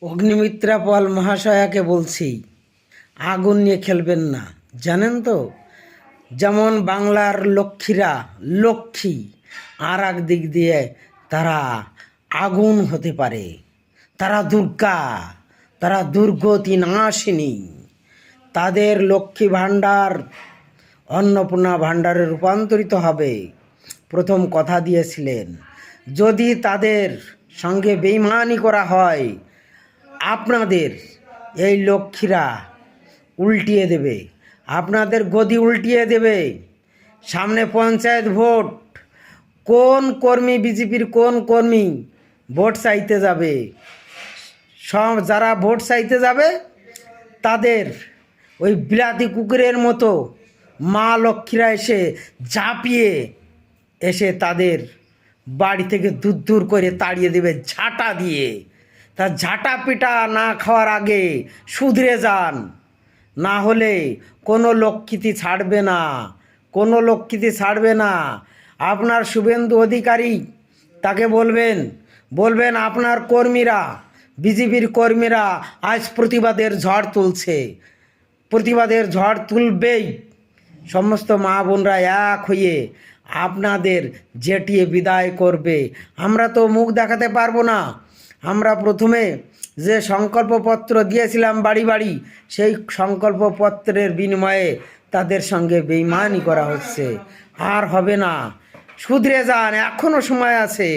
অগ্নিমিত্রা পল মহাশয়াকে বলছি, আগুন নিয়ে খেলবেন না। জানেন তো, যেমন বাংলার লক্ষ্মীরা লক্ষ্মী, আর এক দিক দিয়ে তারা আগুন হতে পারে। তারা দুর্গা, তারা দুর্গতি নাশিনী। তাদের লক্ষ্মী ভাণ্ডার অন্নপূর্ণা ভাণ্ডারে রূপান্তরিত হবে। প্রথম কথা দিয়েছিলেন, যদি তাদের সঙ্গে বেইমানি করা হয়, আপনাদের এই লক্ষ্মীরা উল্টিয়ে দেবে, আপনাদের গদি উল্টিয়ে দেবে। সামনে পঞ্চায়েত ভোট, কোন কর্মী, বিজেপির কোন কর্মী ভোট চাইতে যাবে? সব যারা ভোট চাইতে যাবে তাদের ওই বিলাতি কুকুরের মতো মা লক্ষ্মীরা এসে ঝাঁপিয়ে এসে তাদের বাড়ি থেকে দূর দূর করে তাড়িয়ে দেবে ঝাঁটা দিয়ে। তা ঝাঁটা পিটা না খাওয়ার আগে শুধরে যান, না হলে কোনো লক্ষ্মীতি ছাড়বে না, কোনো লক্ষ্মীতি ছাড়বে না। আপনার শুভেন্দু অধিকারী তাকে বলবেন আপনার কর্মীরা, বিজেপির কর্মীরা আজ প্রতিবাদের ঝড় তুলছে, প্রতিবাদের ঝড় তুলবেই। সমস্ত মা বোনরা এক হয়ে আপনাদের জেটিয়ে বিদায় করবে। আমরা তো মুখ দেখাতে পারবো না। আমরা প্রথমে যে সংকল্পপত্র দিয়েছিলাম বাড়ি বাড়ি, সেই সংকল্পপত্রের বিনিময়ে তাদের সঙ্গে বেইমানি করা হচ্ছে। আর হবে না, শুধরে যান, এখনও সময় আছে।